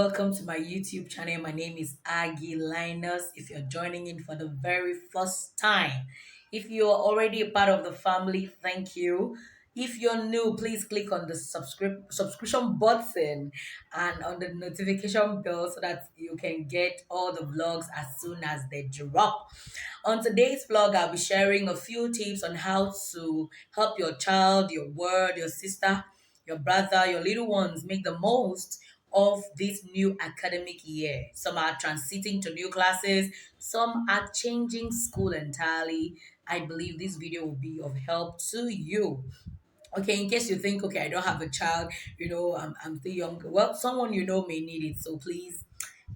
Welcome to my YouTube channel. My name is Aggie Linus. If you're joining in for the very first time, if you're already a part of the family, thank you. If you're new, please click on the subscription button and on the notification bell so that you can get all the vlogs as soon as they drop. On today's vlog, I'll be sharing a few tips on how to help your child, your word, your sister, your brother, your little ones make the most of this new academic year. Some are transiting to new classes, some are changing school entirely. I believe this video will be of help to you. Okay, in case you think, okay, I don't have a child, I'm still young. Well, someone you know may need it. So please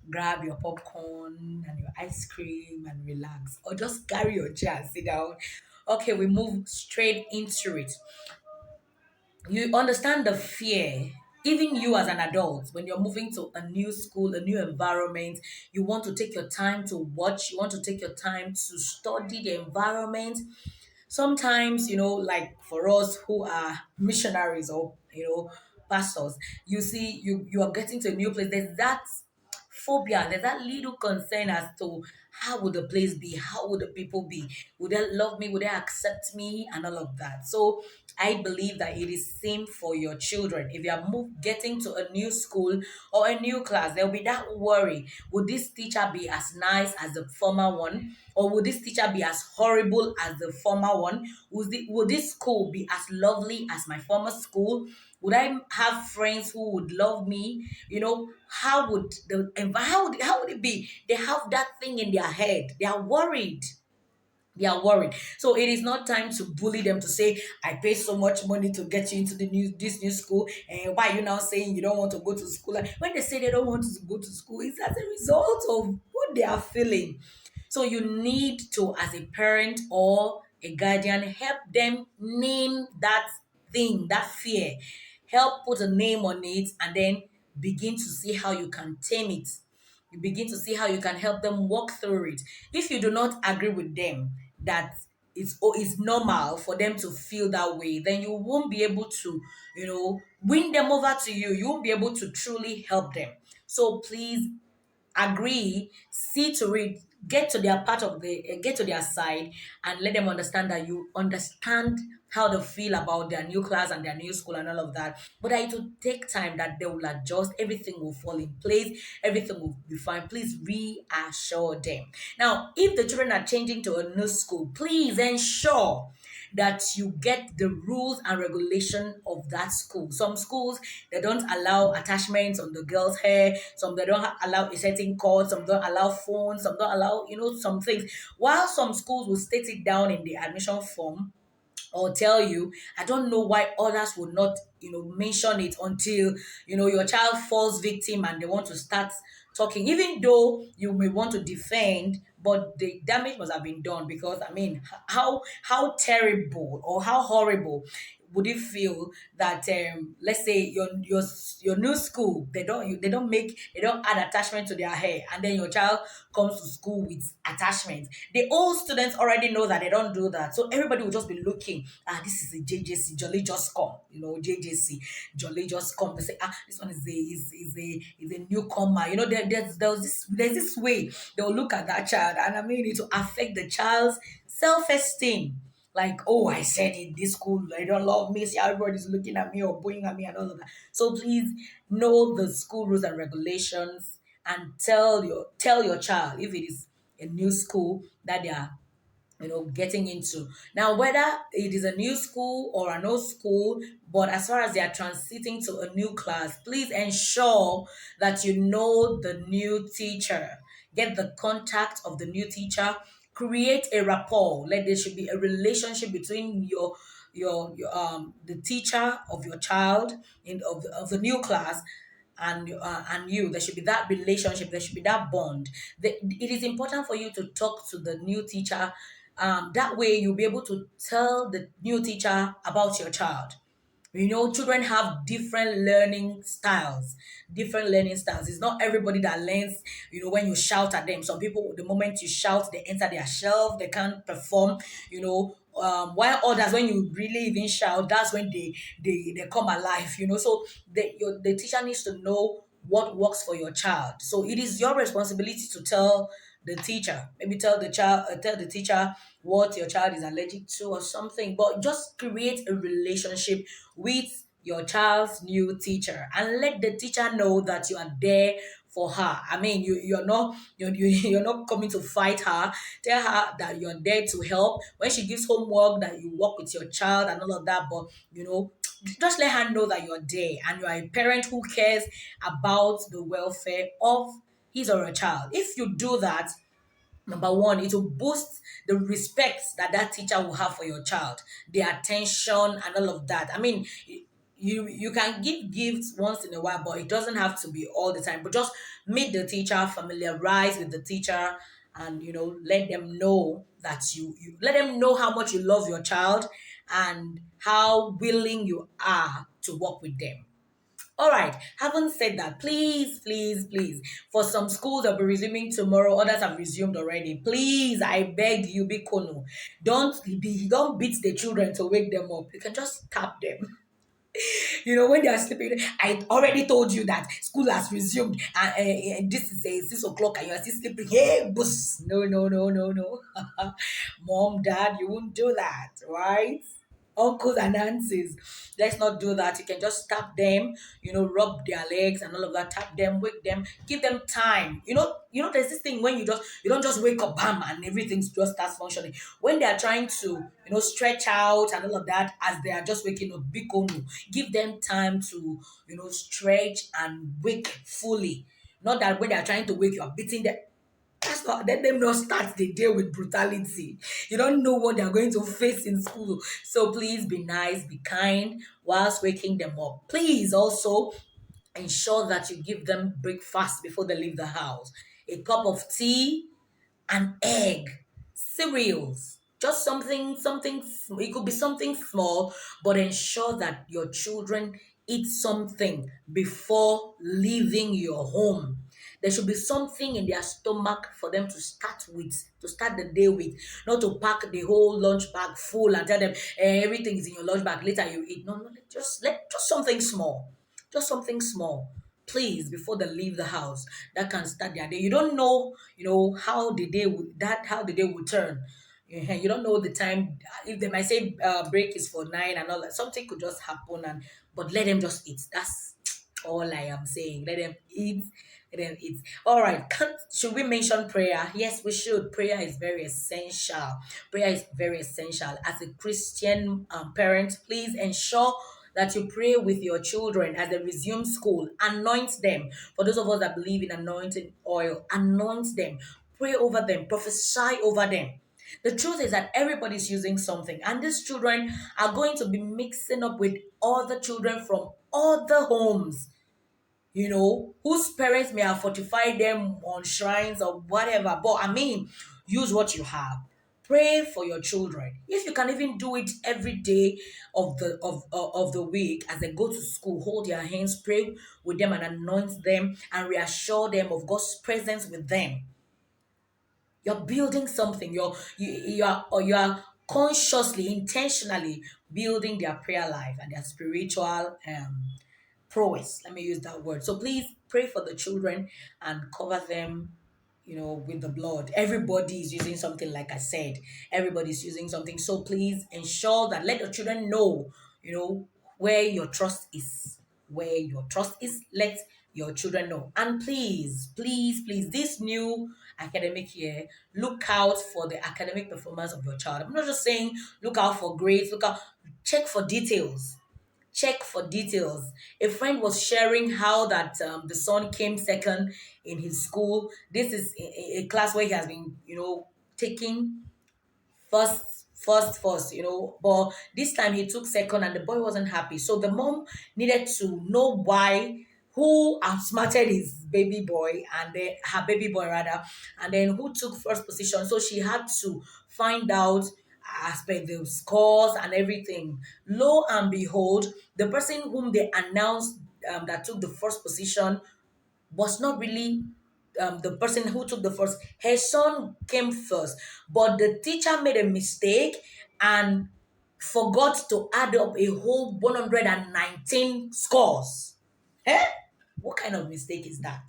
grab your popcorn and your ice cream and relax. Or just carry your chair and sit down. Okay, we move straight into it. You understand the fear, even you as an adult, when you're moving to a new school, a new environment. You want to take your time to watch, you want to take your time to study the environment. Sometimes, like for us who are missionaries or pastors, you see, you are getting to a new place. There's that phobia, there's that little concern as to how would the place be, how would the people be, would they love me, would they accept me, and all of that. So I believe that it is same for your children. If you are getting to a new school or a new class, there will be that worry. Would this teacher be as nice as the former one? Or would this teacher be as horrible as the former one? Would this school be as lovely as my former school? Would I have friends who would love me? How would how would it be? They have that thing in their head. They are worried. They are worried. So it is not time to bully them to say, I pay so much money to get you into this new school. And why are you now saying you don't want to go to school? Like, when they say they don't want to go to school, it's as a result of what they are feeling. So you need to, as a parent or a guardian, help them name that thing, that fear. Help put a name on it and then begin to see how you can tame it. You begin to see how you can help them walk through it. If you do not agree with them that it's normal for them to feel that way, then you won't be able to, win them over to you. You won't be able to truly help them. So please agree, see to it, get to their side, and let them understand that you understand how they feel about their new class and their new school and all of that. But that it will take time, that they will adjust, everything will fall in place, everything will be fine. Please reassure them. Now, if the children are changing to a new school, please ensure that you get the rules and regulation of that school. Some schools, they don't allow attachments on the girl's hair. Some, they don't allow a certain cord. Some don't allow phones. Some don't allow, some things. While some schools will state it down in the admission form or tell you, I don't know why others would not, mention it until, your child falls victim and they want to start talking. Even though you may want to defend, but the damage must have been done. Because I mean, how terrible or how horrible would it feel that, let's say your new school, they don't add attachment to their hair, and then your child comes to school with attachment. The old students already know that they don't do that, so everybody will just be looking. This is a JJC, jolly just come, JJC, jolly just come. They say, this one is a newcomer. There's this way they'll look at that child, and I mean, it will affect the child's self-esteem. Like, oh, I said in this school, they don't love me. See, everybody's looking at me or pointing at me and all of that. So please know the school rules and regulations, and tell your child, if it is a new school that they are getting into. Now, whether it is a new school or an old school, but as far as they are transiting to a new class, please ensure that you know the new teacher. Get the contact of the new teacher. Create a rapport. There should be a relationship between your the teacher of your child of the new class and you. There should be that relationship, there should be that bond. It is important for you to talk to the new teacher. That way you'll be able to tell the new teacher about your child. Children have different learning styles. Different learning styles. It's not everybody that learns, when you shout at them. Some people, the moment you shout, they enter their shelf, they can't perform, while others, when you really even shout, that's when they come alive. So the teacher needs to know what works for your child. So it is your responsibility to tell the teacher, maybe tell the child, tell the teacher what your child is allergic to or something, but just create a relationship with your child's new teacher and let the teacher know that you are there for her. I mean, you're not coming to fight her. Tell her that you're there to help. When she gives homework, that you work with your child and all of that. But just let her know that you're there and you are a parent who cares about the welfare of his or her child. If you do that, number one, it will boost the respect that that teacher will have for your child, the attention and all of that. I mean, you can give gifts once in a while, but it doesn't have to be all the time. But just meet the teacher, familiarize with the teacher, and let them know that you let them know how much you love your child and how willing you are to work with them. All right, having said that, please, please, please, for some schools that will be resuming tomorrow, others have resumed already. Please, I beg you, Bikono, don't beat the children to wake them up. You can just tap them. When they are sleeping. I already told you that school has resumed, and this is 6 o'clock, and you are still sleeping. Hey, boss! No, no, no, no, no. Mom, dad, you won't do that, right? Uncles and aunties, let's not do that. You can just tap them, rub their legs and all of that. Tap them, wake them, give them time. There's this thing when you don't just wake up, bam, and everything just starts functioning. When they are trying to, stretch out and all of that, as they are just waking up, big onu, give them time to, stretch and wake fully. Not that when they are trying to wake, you are beating them. That's not, let them not start the day with brutality. You don't know what they're going to face in school. So please be nice, be kind whilst waking them up. Please also ensure that you give them breakfast before they leave the house. A cup of tea, an egg, cereals, just it could be something small, but ensure that your children eat something before leaving your home. There should be something in their stomach for them to start with, to start the day with, not to pack the whole lunch bag full and tell them everything is in your lunch bag. Later you eat. No, no, just something small, just something small, please, before they leave the house. That can start their day. You don't know, how the day will turn. You don't know the time. If they might say break is for 9 and all that, something could just happen. But let them just eat. That's all I am saying. Let them eat. Let them eat. All right. Should we mention prayer? Yes, we should. Prayer is very essential. Prayer is very essential. As a Christian parent, please ensure that you pray with your children as they resume school. Anoint them. For those of us that believe in anointing oil, anoint them. Pray over them. Prophesy over them. The truth is that everybody's using something, and these children are going to be mixing up with other children from other homes, whose parents may have fortified them on shrines or whatever. But I mean, use what you have. Pray for your children. If you can even do it every day of the week as they go to school, hold their hands, pray with them and anoint them and reassure them of God's presence with them. You're building something. You are consciously, intentionally building their prayer life and their spiritual prowess. Let me use that word. So please pray for the children and cover them, with the blood. Everybody is using something, like I said. Everybody's using something. So please ensure that let your children know, where your trust is. Where your trust is, let your children know. And please, please, please, this new academic year, look out for the academic performance of your child. I'm not just saying look out for grades, check for details. Check for details. A friend was sharing how that the son came second in his school. This is a class where he has been, taking first, but this time he took second and the boy wasn't happy. So the mom needed to know why, who outsmarted his baby boy, and then her baby boy rather, and then who took first position. So she had to find out as per the scores and everything. Lo and behold, the person whom they announced that took the first position was not really the person who took the first. Her son came first, but the teacher made a mistake and forgot to add up a whole 119 scores. Eh? What kind of mistake is that?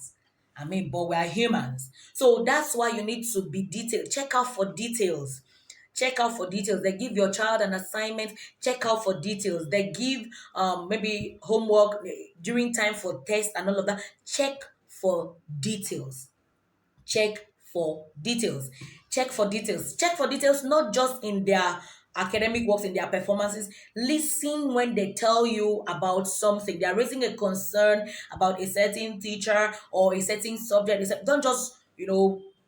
I mean, but we are humans. So that's why you need to be detailed. Check out for details. Check out for details. They give your child an assignment. Check out for details. They give maybe homework during time for tests and all of that. Check for details. Check for details. Check for details. Check for details, not just in their academic works, in their performances. Listen when they tell you about something. They are raising a concern about a certain teacher or a certain subject. Don't just,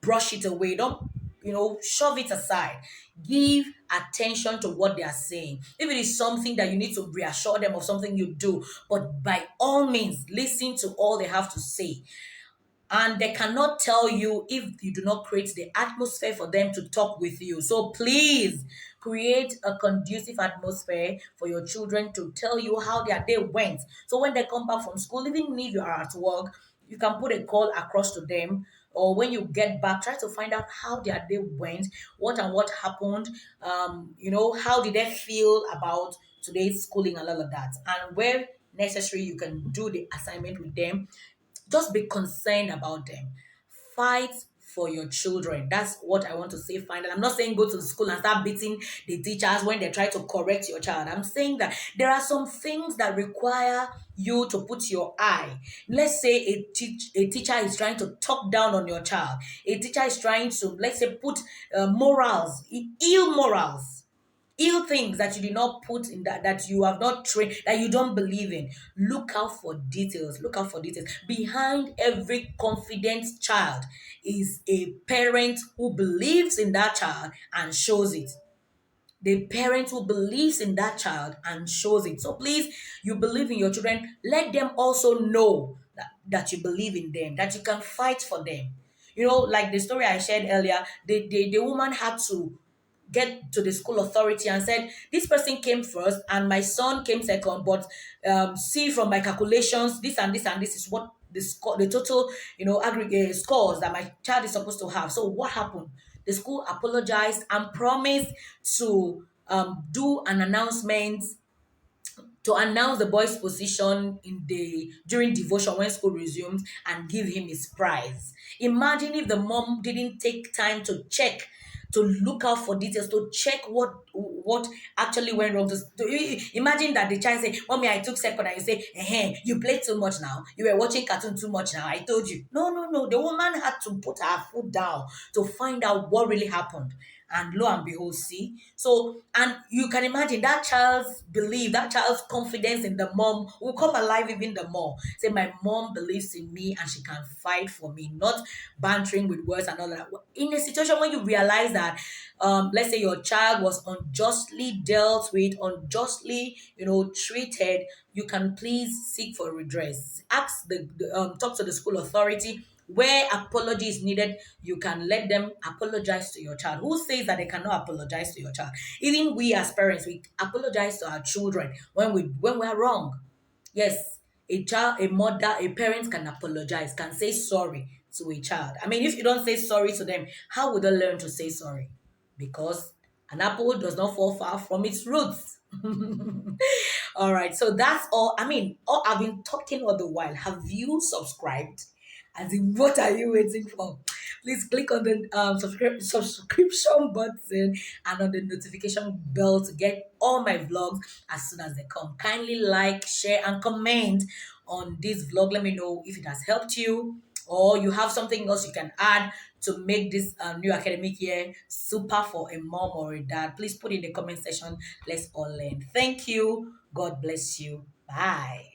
brush it away. Don't, shove it aside. Give attention to what they are saying. If it is something that you need to reassure them of something you do, but by all means, listen to all they have to say, and they cannot tell you if you do not create the atmosphere for them to talk with you. So please create a conducive atmosphere for your children to tell you how their day went. So when they come back from school, even if you are at work, you can put a call across to them, or when you get back, try to find out how their day went, what and what happened, how did they feel about today's schooling and all of that. And where necessary, you can do the assignment with them. Just be concerned about them. Fight for your children. That's what I want to say finally. I'm not saying go to school and start beating the teachers when they try to correct your child. I'm saying that there are some things that require you to put your eye. Let's say a teacher is trying to talk down on your child. A teacher is trying to, let's say, put morals, ill morals, ill things that you did not put in, that you have not trained, that you don't believe in. Look out for details. Look out for details. Behind every confident child is a parent who believes in that child and shows it. The parent who believes in that child and shows it. So please, you believe in your children, let them also know that you believe in them, that you can fight for them. Like the story I shared earlier, the woman had to get to the school authority and said, this person came first and my son came second, but see, from my calculations, this and this and this is what the total, aggregate scores that my child is supposed to have. So what happened? The school apologized and promised to do an announcement to announce the boy's position in the during devotion when school resumes and give him his prize. Imagine if the mom didn't take time to check, to look out for details, to check what actually went wrong. Imagine that the child say, "Mommy, I took second," and you say, you played too much now. You were watching cartoon too much now. I told you. No, no, no. The woman had to put her foot down to find out what really happened. And lo and behold, see. So, and you can imagine that child's belief, that child's confidence in the mom will come alive even the more. Say, my mom believes in me and she can fight for me, not bantering with words and all that. In a situation when you realize that, let's say your child was unjustly dealt with, unjustly, treated, you can please seek for redress. Ask talk to the school authority. Where apology is needed, you can let them apologize to your child. Who says that they cannot apologize to your child? Even we as parents, we apologize to our children when we are wrong. Yes, a child, a mother, a parent can apologize, can say sorry to a child. I mean, if you don't say sorry to them, how would they learn to say sorry? Because an apple does not fall far from its roots. All right, so that's all. I mean, I've been talking all the while. Have you subscribed? As in, what are you waiting for? Please click on the subscription button and on the notification bell to get all my vlogs as soon as they come. Kindly like, share, and comment on this vlog. Let me know if it has helped you, or you have something else you can add to make this new academic year super for a mom or a dad. Please put in the comment section. Let's all learn. Thank you. God bless you. Bye.